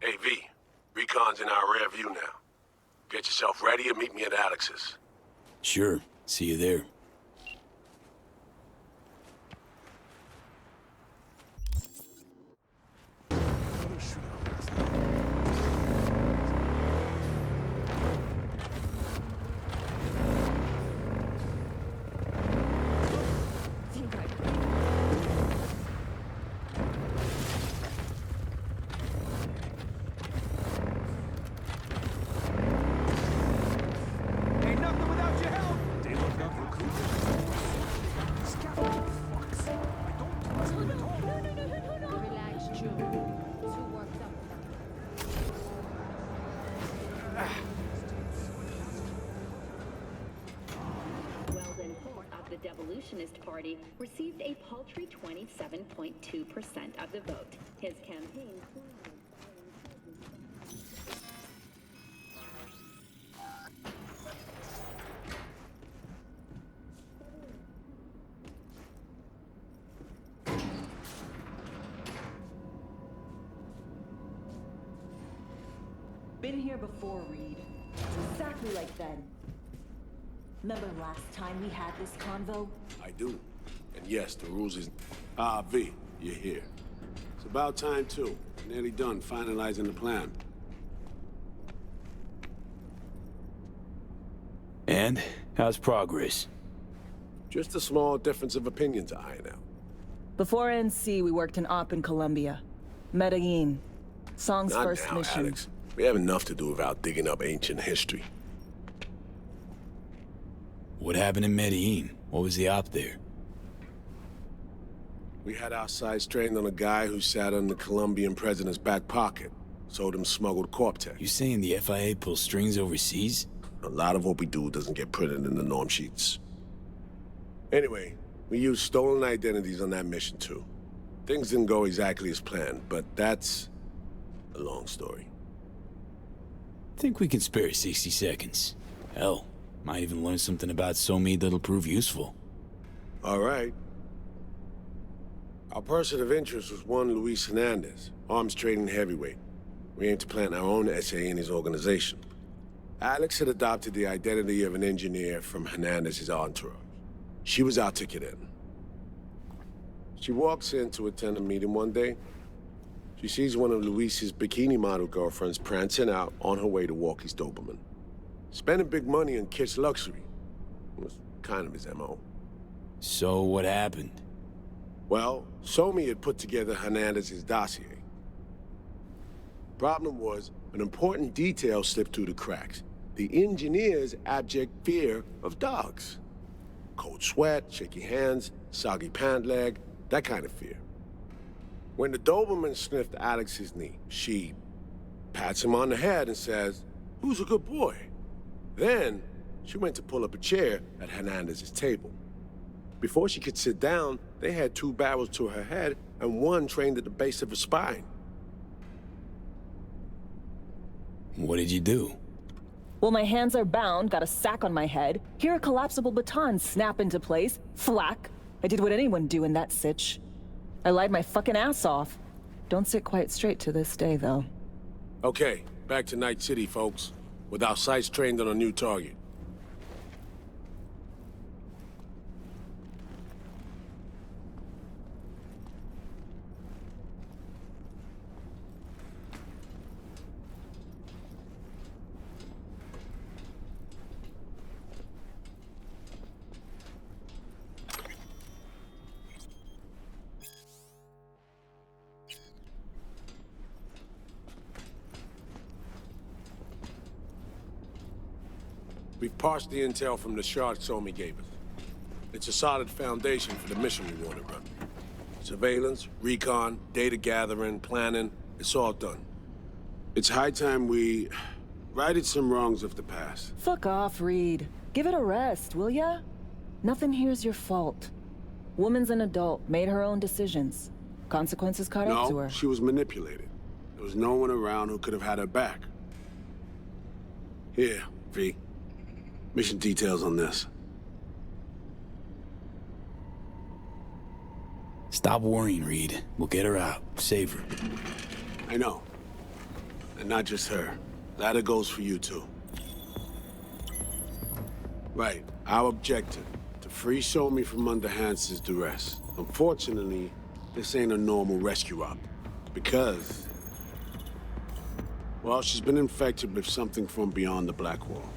Hey, V. Recon's in our rear view now. Get yourself ready and meet me at Alex's. Sure. See you there. The Devolutionist Party received a paltry 27.2% of the vote. His campaign... Been here before, Reed. Exactly like then. Remember last time we had this convo? I do. And yes, the rules is... V, you're here. It's about time, too. Nearly done finalizing the plan. And? How's progress? Just a small difference of opinion to iron out. Before NC, we worked in Op in Colombia. Medellin. Song's Not first now, mission. Alex. We have enough to do without digging up ancient history. What happened in Medellin? What was the op there? We had our sights trained on a guy who sat in the Colombian president's back pocket. Sold him smuggled corp tech. You saying the FIA pulls strings overseas? A lot of what we do doesn't get printed in the norm sheets. Anyway, we used stolen identities on that mission too. Things didn't go exactly as planned, but that's a long story. Think we can spare 60 seconds. Hell, might even learn something about Sony that'll prove useful. All right. Our person of interest was one Luis Hernandez, arms trading heavyweight. We aim to plant our own SA in his organization. Alex had adopted the identity of an engineer from Hernandez's entourage. She was our ticket in. She walks in to attend a meeting one day. She sees one of Luis's bikini model girlfriends prancing out on her way to walk his Doberman. Spending big money on kitsch luxury. It was kind of his MO. So what happened? Well, Sony had put together Hernandez's dossier. Problem was, an important detail slipped through the cracks. The engineer's abject fear of dogs. Cold sweat, shaky hands, soggy pant leg, that kind of fear. When the Doberman sniffed Alex's knee, she pats him on the head and says, "Who's a good boy?" Then, she went to pull up a chair at Hernandez's table. Before she could sit down, they had 2 barrels to her head and one trained at the base of her spine. What did you do? Well, my hands are bound, got a sack on my head. Here a collapsible baton snap into place. Flack. I did what anyone do in that sitch. I lied my fucking ass off. Don't sit quite straight to this day, though. Okay, back to Night City, folks. With our sights trained on a new target. We've parsed the intel from the shard Sony gave us. It's a solid foundation for the mission we want to run. Surveillance, recon, data gathering, planning, it's all done. It's high time we righted some wrongs of the past. Fuck off, Reed. Give it a rest, will ya? Nothing here's your fault. Woman's an adult, made her own decisions. Consequences caught up to her. No, she was manipulated. There was no one around who could have had her back. Here, V. Mission details on this. Stop worrying, Reed. We'll get her out. Save her. I know. And not just her. Ladder goes for you, too. Right. Our objective. To free Somi from under Hansen's duress. Unfortunately, this ain't a normal rescue op. Because... well, she's been infected with something from beyond the Black Wall.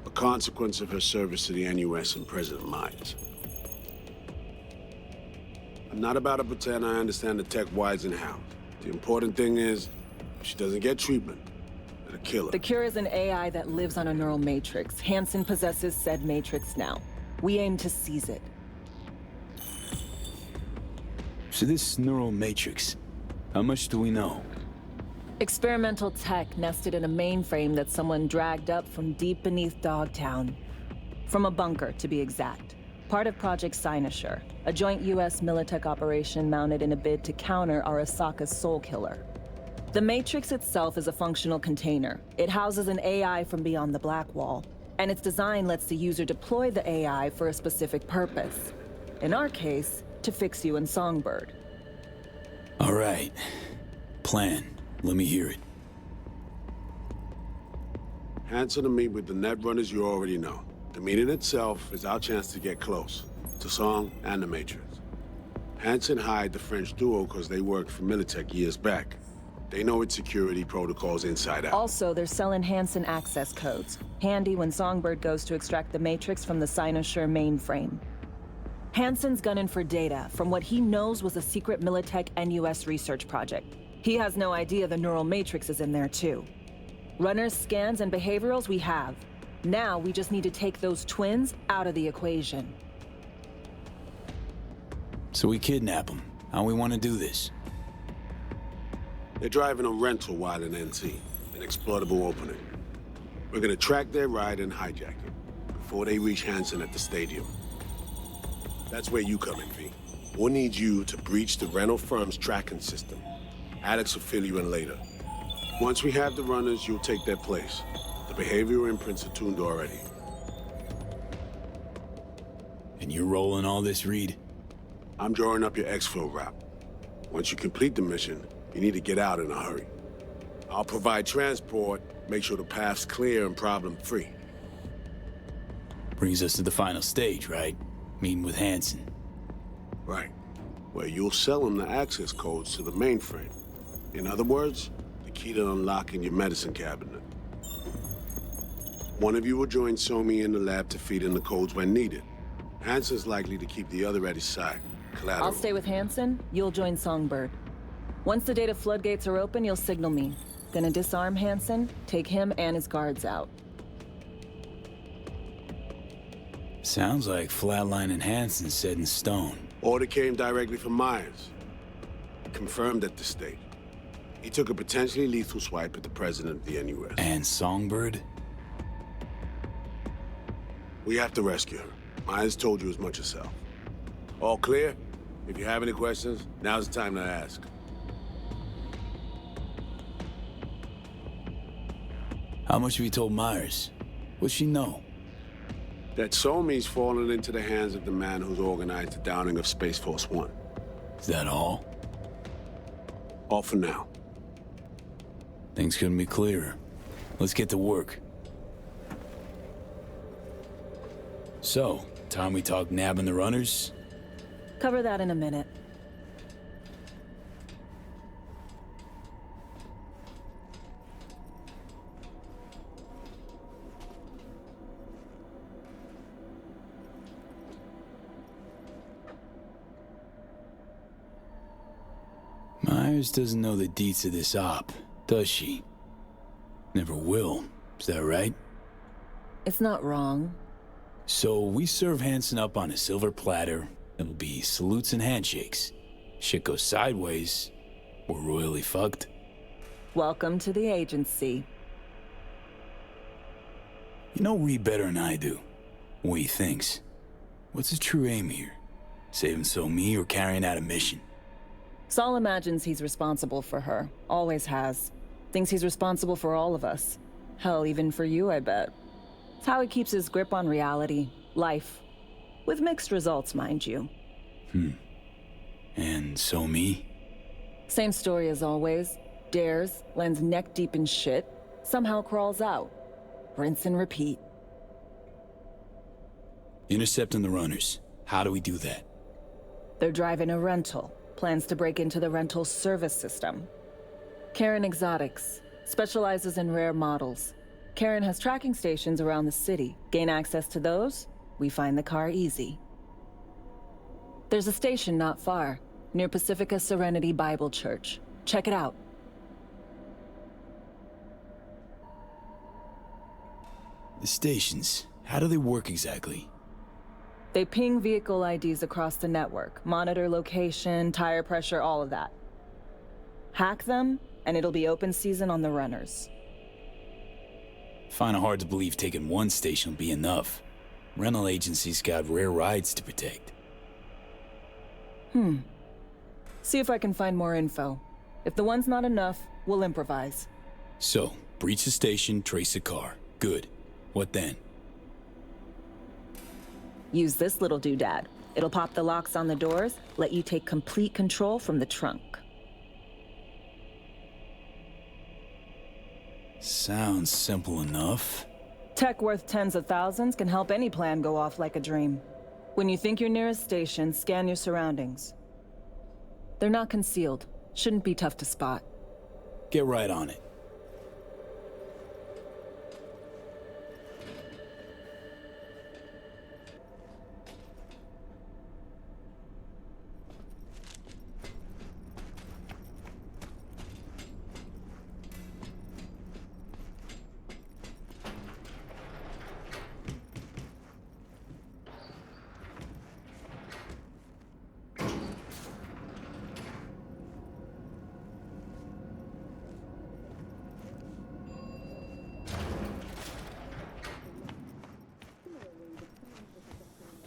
A consequence of her service to the NUS and President Myers. I'm not about to pretend I understand the tech whys and hows. The important thing is, if she doesn't get treatment, it'll kill her. The cure is an AI that lives on a neural matrix. Hansen possesses said matrix now. We aim to seize it. So this neural matrix, how much do we know? Experimental tech nested in a mainframe that someone dragged up from deep beneath Dogtown. From a bunker, to be exact. Part of Project Cynosure, a joint US Militech operation mounted in a bid to counter Arasaka's Soul Killer. The Matrix itself is a functional container. It houses an AI from beyond the Black Wall, and its design lets the user deploy the AI for a specific purpose. In our case, to fix you and Songbird. All right. Plan. Let me hear it. Hansen to meet with the Netrunners you already know. The meeting itself is our chance to get close. To Song and the Matrix. Hansen hired the French duo because they worked for Militech years back. They know its security protocols inside out. Also, they're selling Hansen access codes. Handy when Songbird goes to extract the Matrix from the Cynosure mainframe. Hansen's gunning for data from what he knows was a secret Militech NUS research project. He has no idea the neural matrix is in there too. Runners, scans, and behaviorals we have. Now we just need to take those twins out of the equation. So we kidnap them. How we want to do this? They're driving a rental while in NT, an exploitable opening. We're gonna track their ride and hijack it before they reach Hansen at the stadium. That's where you come in, V. We'll need you to breach the rental firm's tracking system. Alex will fill you in later. Once we have the runners, you'll take their place. The behavioral imprints are tuned already. And you're rolling all this, Reed? I'm drawing up your exfil route. Once you complete the mission, you need to get out in a hurry. I'll provide transport, make sure the path's clear and problem-free. Brings us to the final stage, right? Meeting with Hansen. Right. Where you'll sell him the access codes to the mainframe. In other words, the key to unlocking your medicine cabinet. One of you will join Somi in the lab to feed in the codes when needed. Hansen's likely to keep the other at his side. Collateral. I'll stay with Hansen, you'll join Songbird. Once the data floodgates are open, you'll signal me. Gonna disarm Hansen, take him and his guards out. Sounds like flatlining Hansen's set in stone. Order came directly from Myers. Confirmed at the state. He took a potentially lethal swipe at the president of the NUS. And Songbird? We have to rescue her. Myers told you as much herself. All clear? If you have any questions, now's the time to ask. How much have you told Myers? What's she know? That Somi's fallen into the hands of the man who's organized the downing of Space Force One. Is that all? All for now. Things couldn't be clearer. Let's get to work. So, time we talk nabbing the runners? Cover that in a minute. Myers doesn't know the deets of this op, does she? Never will. Is that right? It's not wrong. So we serve Hansen up on a silver platter. It'll be salutes and handshakes. Shit goes sideways, we're royally fucked. Welcome to the agency. You know Reed better than I do. What he thinks. What's his true aim here? Saving Somi or carrying out a mission? Saul imagines he's responsible for her. Always has. Thinks he's responsible for all of us. Hell, even for you, I bet. It's how he keeps his grip on reality. Life. With mixed results, mind you. And Somi? Same story as always. dares, lands neck deep in shit, somehow crawls out. Rinse and repeat. Intercepting the runners. How do we do that? They're driving a rental. Plans to break into the rental service system. Karen Exotics. Specializes in rare models. Karen has tracking stations around the city. Gain access to those, we find the car easy. There's a station not far, near Pacifica Serenity Bible Church. Check it out. The stations, how do they work exactly? They ping vehicle IDs across the network, monitor location, tire pressure, all of that. Hack them, and it'll be open season on the runners. Find it hard to believe taking one station will be enough. Rental agencies got rare rides to protect. See if I can find more info. If the one's not enough, we'll improvise. So, breach the station, trace the car. Good. What then? Use this little doodad. It'll pop the locks on the doors, let you take complete control from the trunk. Sounds simple enough. Tech worth tens of thousands can help any plan go off like a dream. When you think your nearest station, scan your surroundings. They're not concealed. Shouldn't be tough to spot. Get right on it.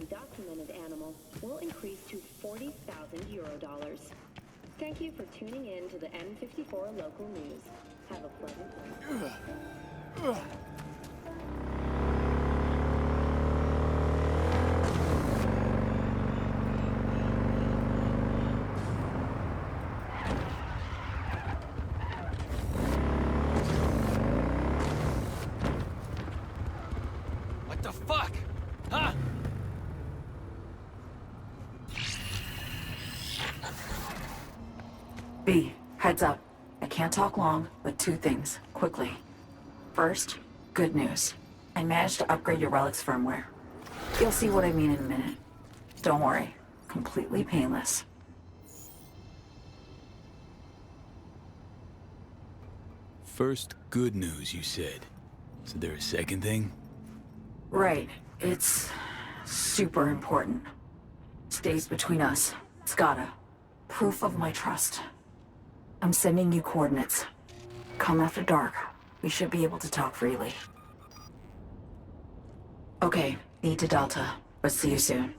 Documented animal will increase to 40,000 euro dollars. Thank you for tuning in to the M54 local news. Have a pleasant day. What the fuck? Huh? B, heads up. I can't talk long, but two things, quickly. First, good news. I managed to upgrade your relic's firmware. You'll see what I mean in a minute. Don't worry, completely painless. First, good news, you said. Is there a second thing? Right, it's super important. Stays between us. It's gotta. Proof of my trust. I'm sending you coordinates. Come after dark. We should be able to talk freely. Okay, need to Delta, but see you soon.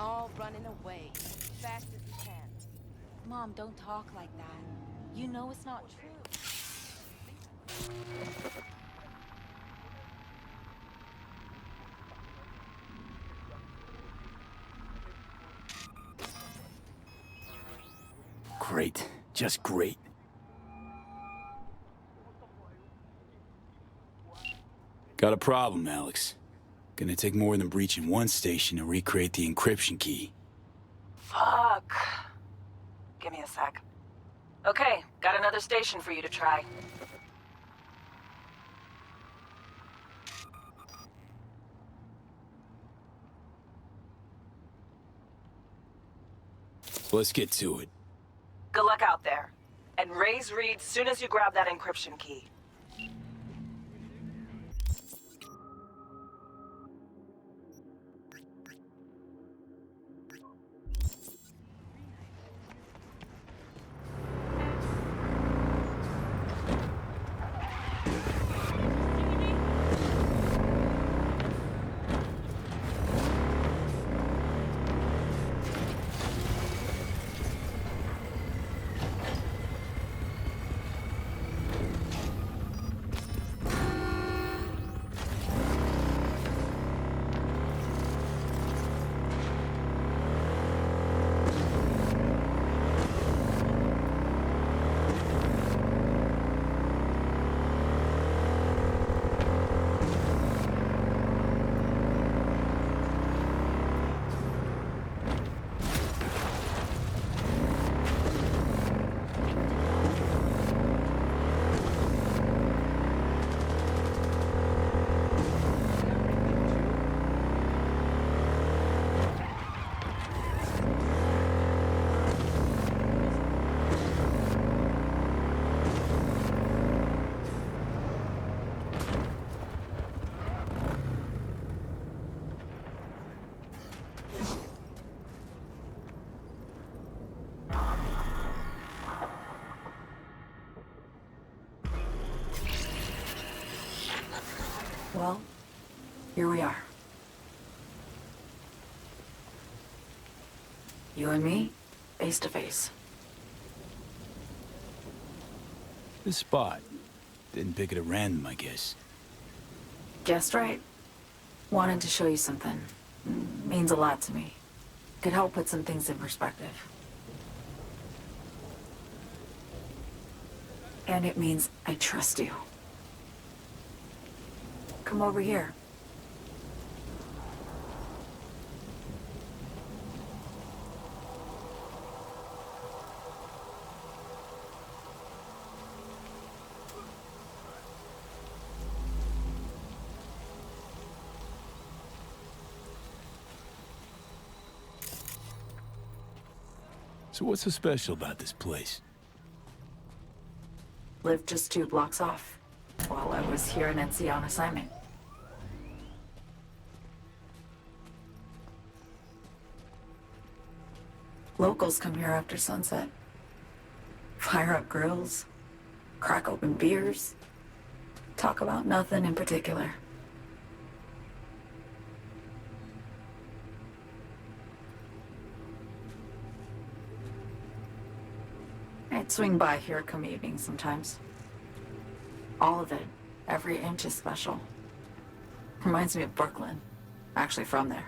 All running away, fast as you can. Mom, don't talk like that. You know it's not true. Great. Just great. Got a problem, Alex. Gonna take more than breaching one station to recreate the encryption key. Fuck. Give me a sec. Okay, got another station for you to try. Let's get to it. Good luck out there. And raise Reed soon as you grab that encryption key. Well, here we are. You and me, face to face. This spot. Didn't pick it at random, I guess. Guessed right. Wanted to show you something. Means a lot to me. Could help put some things in perspective. And it means I trust you. Come over here. So what's so special about this place? Lived just 2 blocks off, while I was here in NC on assignment. Locals come here after sunset. Fire up grills, crack open beers, talk about nothing in particular. I'd swing by here come evening sometimes. All of it, every inch is special. Reminds me of Brooklyn. Actually from there.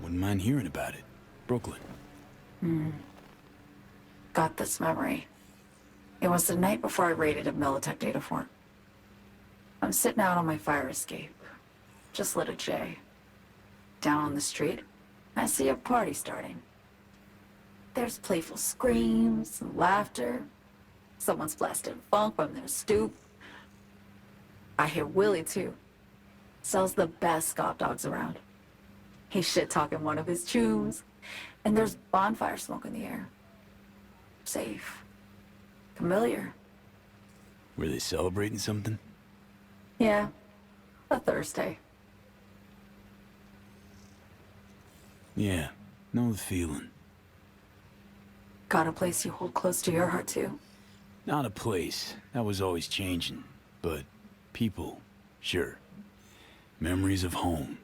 Wouldn't mind hearing about it. Brooklyn. Got this memory. It was the night before I raided a Militech data fort. I'm sitting out on my fire escape. Just lit a J. Down on the street, I see a party starting. There's playful screams and laughter. Someone's blasting funk from their stoop. I hear Willie, too. Sells the best Scott dogs around. He's shit-talking one of his tunes, and there's bonfire smoke in the air. Safe. Familiar. Were they celebrating something? Yeah. A Thursday. Yeah, know the feeling. Got a place you hold close to your heart, too? Not a place. That was always changing. But people, sure. Memories of home.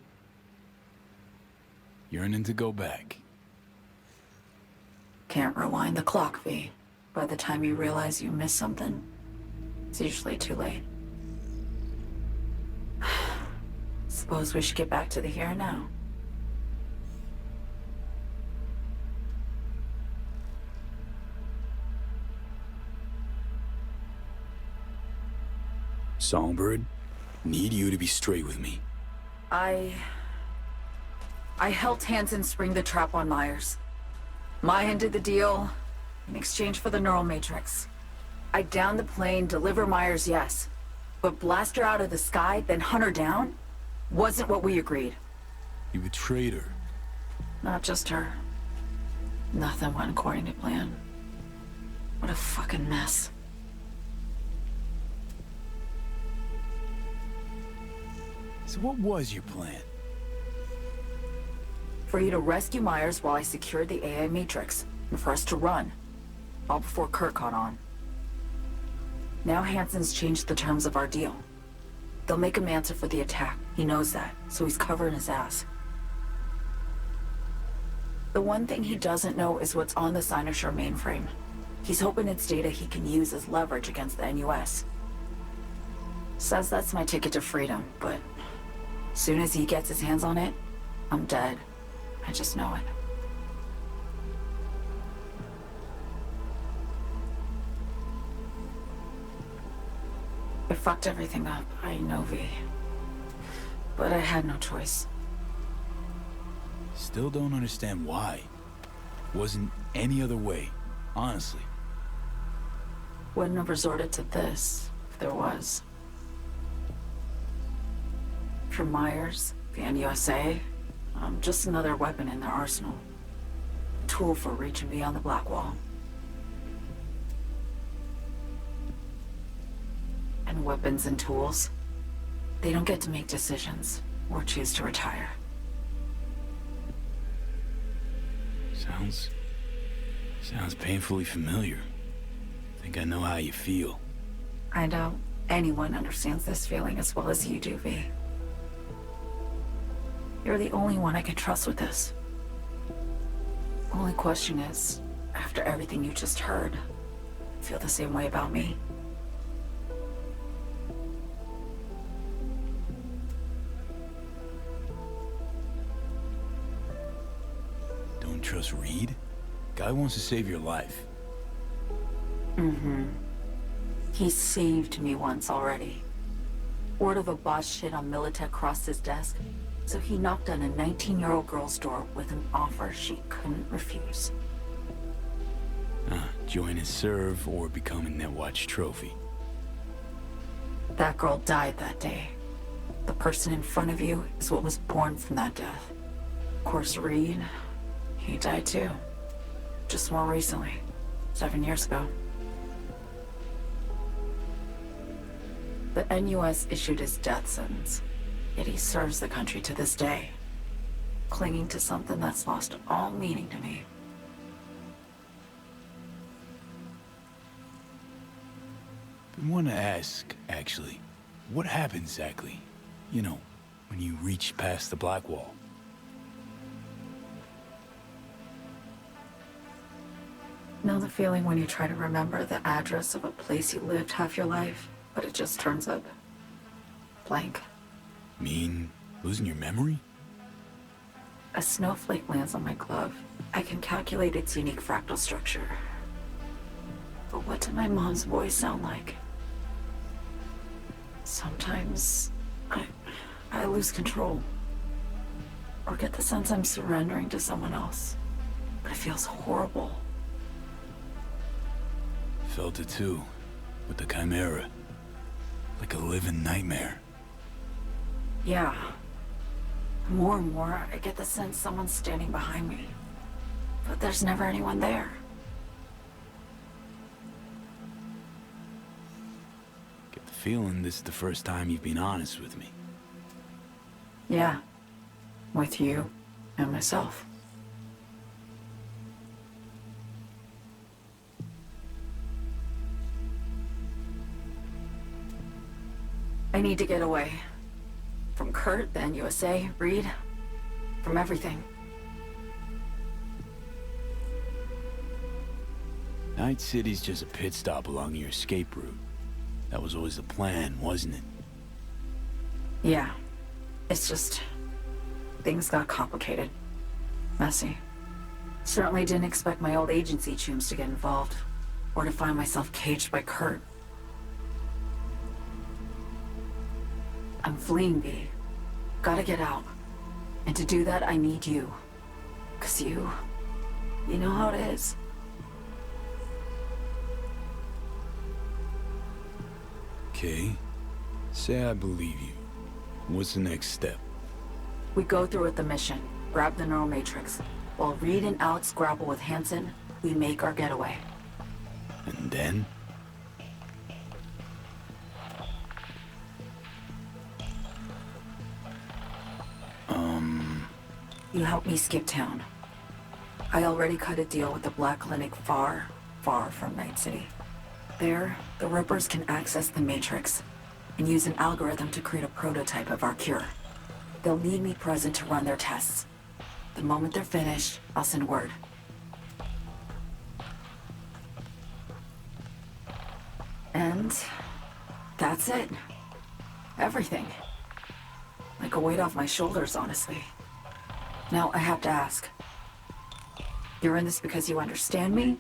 Yearning to go back. Can't rewind the clock, V. By the time you realize you missed something, it's usually too late. Suppose we should get back to the here and now. Songbird, need you to be straight with me. I helped Hansen spring the trap on Myers. Mayan did the deal in exchange for the neural matrix. I downed the plane, deliver Myers, yes. But blast her out of the sky, then hunt her down? Wasn't what we agreed. You betrayed her. Not just her. Nothing went according to plan. What a fucking mess. So what was your plan? For you to rescue Myers while I secured the AI Matrix, and for us to run. All before Kurt caught on. Now Hansen's changed the terms of our deal. They'll make him answer for the attack. He knows that, so he's covering his ass. The one thing he doesn't know is what's on the Cynosure mainframe. He's hoping it's data he can use as leverage against the NUS. Says that's my ticket to freedom, but soon as he gets his hands on it, I'm dead. I just know it. I fucked everything up, I know, V. But I had no choice. Still don't understand why. Wasn't any other way, honestly. Wouldn't have resorted to this, if there was. For Myers, the NUSA, I'm just another weapon in their arsenal. A tool for reaching beyond the Black Wall. And weapons and tools, they don't get to make decisions, or choose to retire. Sounds painfully familiar. Think I know how you feel. I doubt anyone understands this feeling as well as you do, V. You're the only one I can trust with this. Only question is, after everything you just heard, feel the same way about me? Don't trust Reed? Guy wants to save your life. He saved me once already. Word of a boss shit on Militech crossed his desk, so he knocked on a 19-year-old girl's door with an offer she couldn't refuse. Join his serve or become a Netwatch trophy. That girl died that day. The person in front of you is what was born from that death. Of course, Reed, he died too. Just more recently. 7 years ago. The NUS issued his death sentence, yet he serves the country to this day, clinging to something that's lost all meaning to me. I want to ask, actually, what happened exactly? You know, when you reached past the Black Wall. Know the feeling when you try to remember the address of a place you lived half your life, but it just turns up blank. Mean losing your memory? A snowflake lands on my glove. I can calculate its unique fractal structure. But what did my mom's voice sound like? Sometimes I lose control. Or get the sense I'm surrendering to someone else. But it feels horrible. Felt it too, with the Chimera. Like a living nightmare. Yeah. More and more, I get the sense someone's standing behind me. But there's never anyone there. Get the feeling this is the first time you've been honest with me. Yeah. With you and myself. I need to get away. From Kurt, the NUSA, Reed, from everything. Night City's just a pit stop along your escape route. That was always the plan, wasn't it? Yeah. It's just... things got complicated. Messy. Certainly didn't expect my old agency chooms to get involved. Or to find myself caged by Kurt. I'm fleeing, V. Gotta get out. And to do that, I need you. 'Cause you know how it is. Okay. Say I believe you. What's the next step? We go through with the mission. Grab the neural matrix. While Reed and Alex grapple with Hansen, we make our getaway. And then? You help me skip town. I already cut a deal with the Black Clinic far, far from Night City. There, the Rippers can access the Matrix and use an algorithm to create a prototype of our cure. They'll need me present to run their tests. The moment they're finished, I'll send word. And that's it. Everything. Like a weight off my shoulders, honestly. Now, I have to ask. You're in this because you understand me?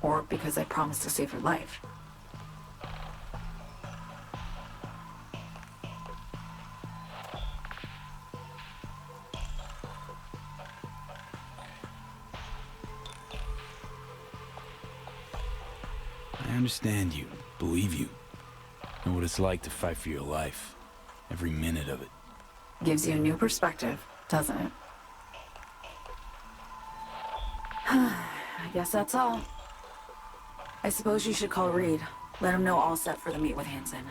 Or because I promised to save your life? I understand you, believe you. Know what it's like to fight for your life. Every minute of it. Gives you a new perspective, doesn't it? I guess that's all. I suppose you should call Reed. Let him know all set for the meet with Hansen.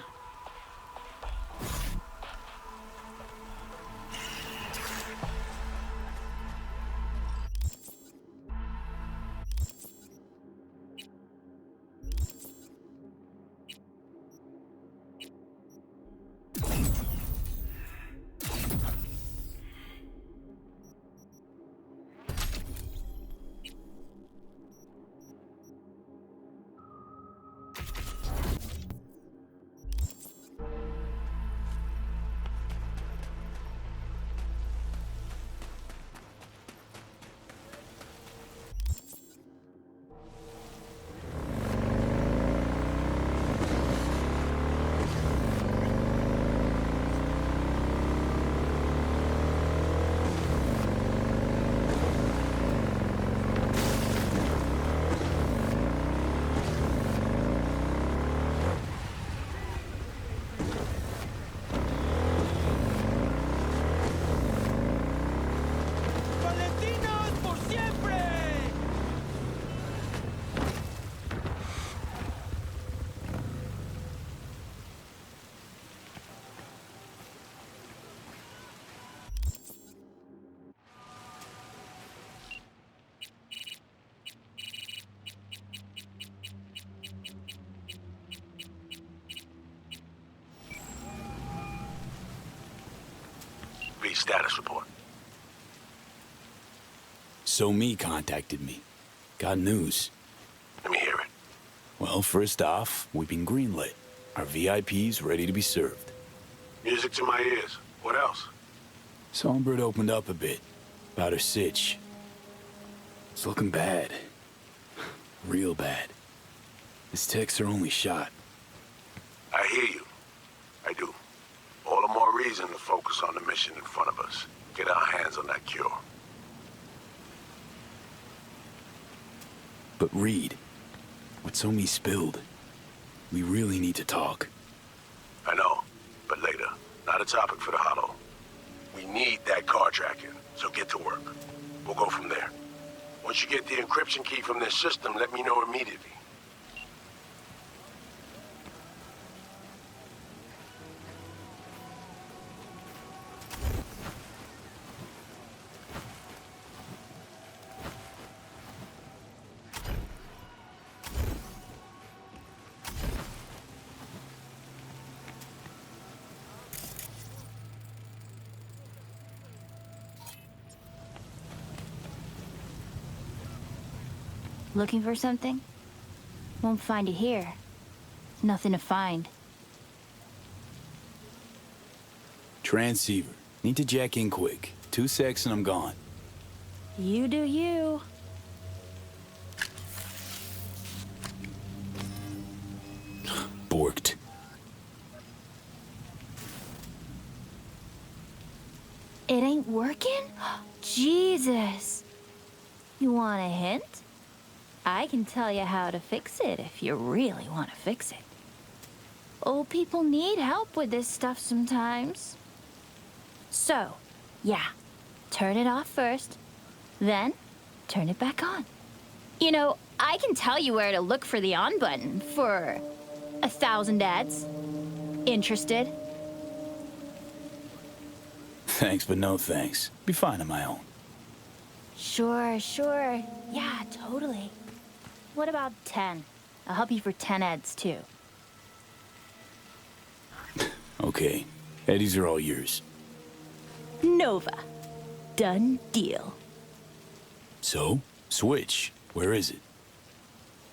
Status report. Sony contacted me. Got news. Let me hear it. Well, first off, we've been greenlit. Our VIPs ready to be served. Music to my ears. What else? Songbird opened up a bit about her sitch. It's looking bad. Real bad. His tech's our only shot. I hear you. I do. All the more reason to focus on the mission in front of us. Get our hands on that cure. But Reed, what Sony spilled, we really need to talk. I know, but later. Not a topic for the Hollow. We need that car tracking, so get to work. We'll go from there. Once you get the encryption key from this system, let me know immediately. Looking for something? Won't find it here. Nothing to find. Transceiver. Need to jack in quick. 2 secs and I'm gone. You do you. Borked. It ain't working? Jesus. You want a hint? I can tell you how to fix it if you really want to fix it. Old people need help with this stuff sometimes. So, yeah, turn it off first. Then, turn it back on. You know, I can tell you where to look for the on button for 1,000 ads. Interested? Thanks, but no thanks. Be fine on my own. Sure, sure. Yeah, totally. What about 10? I'll help you for 10 ads, too. Okay. Eddies are all yours. Nova. Done deal. So, Switch. Where is it?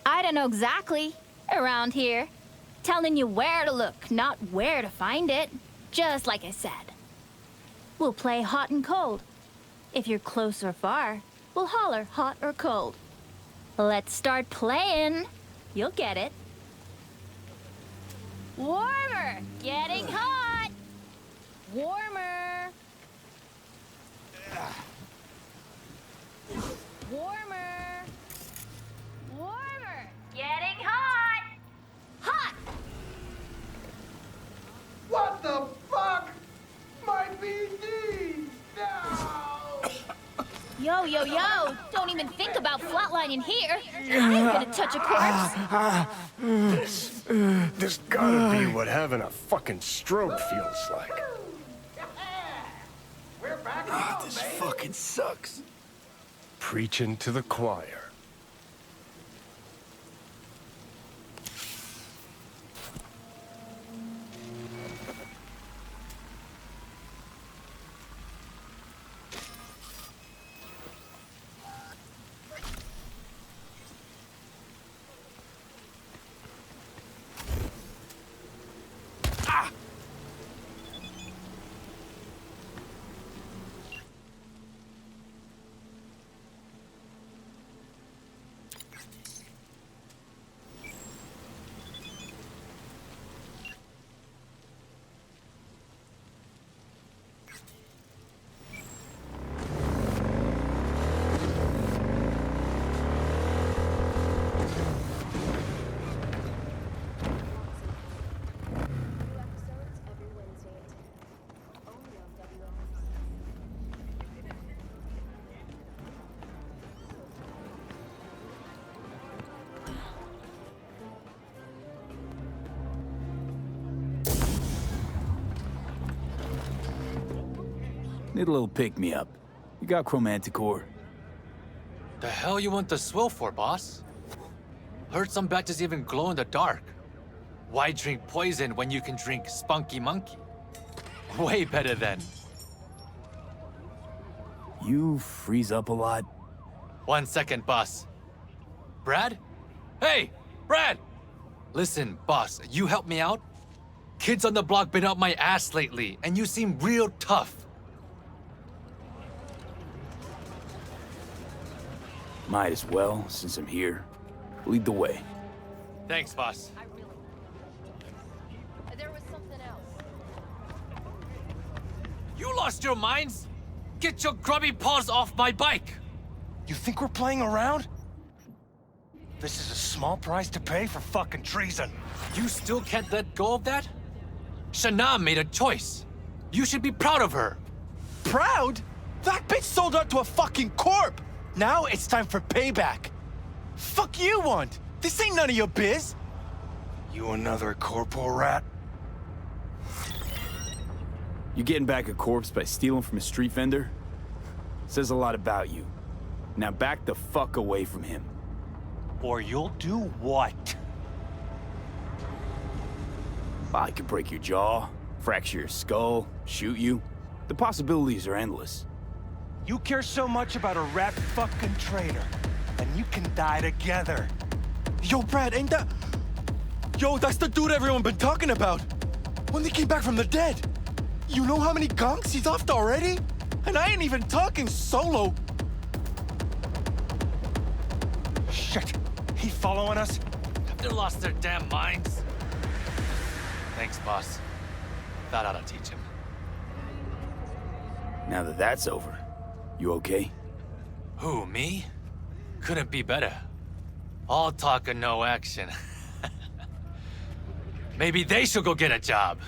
I don't know exactly. Around here. Telling you where to look, not where to find it. Just like I said. We'll play hot and cold. If you're close or far, we'll holler hot or cold. Let's start playing. You'll get it. Warmer! Getting hot! Warmer! Warmer! Warmer! Getting hot! Hot! What the fuck? My BD! No! Yo, yo, yo! Don't even think about flatlining here. I ain't gonna touch a corpse. This gotta be what having a fucking stroke feels like. We're back home, This fucking sucks. Preaching to the choir. Need a little pick-me-up. You got Chromanticore? The hell you want the swill for, boss? Heard some batches even glow in the dark. Why drink poison when you can drink Spunky Monkey? Way better than. You freeze up a lot? 1 second, boss. Brad? Hey, Brad! Listen, boss, you help me out? Kids on the block been up my ass lately, and you seem real tough. Might as well, since I'm here. Lead the way. Thanks, boss. There was something else. You lost your minds? Get your grubby paws off my bike! You think we're playing around? This is a small price to pay for fucking treason. You still can't let go of that? Shana made a choice. You should be proud of her. Proud? That bitch sold out to a fucking corp! Now it's time for payback. Fuck you want? This ain't none of your biz. You another corporal rat? You getting back a corpse by stealing from a street vendor? Says a lot about you. Now back the fuck away from him. Or you'll do what? I could break your jaw, fracture your skull, shoot you. The possibilities are endless. You care so much about a rat fucking traitor, and you can die together. Yo, Brad, ain't that... Yo, that's the dude everyone been talking about. When they came back from the dead. You know how many gonks he's offed already? And I ain't even talking solo. Shit, he following us? Have they lost their damn minds? Thanks, boss. That ought to teach him. Now that that's over, you okay? Who, me? Couldn't be better. All talk and no action. Maybe they should go get a job.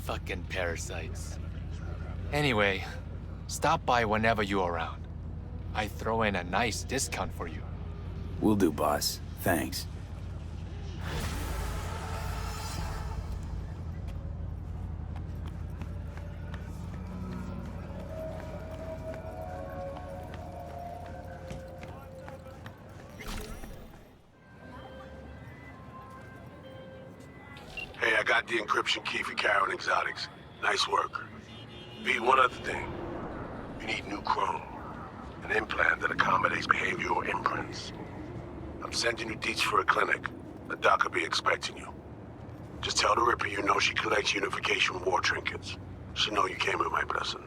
Fucking parasites. Anyway, stop by whenever you're around. I throw in a nice discount for you. Will do, boss. Thanks. Hey, I got the encryption key for carrying exotics. Nice work. B, one other thing. You need new chrome. An implant that accommodates behavioral imprints. I'm sending you deets for a clinic. The doc will be expecting you. Just tell the Ripper you know she collects unification war trinkets. She'll know you came with my blessing.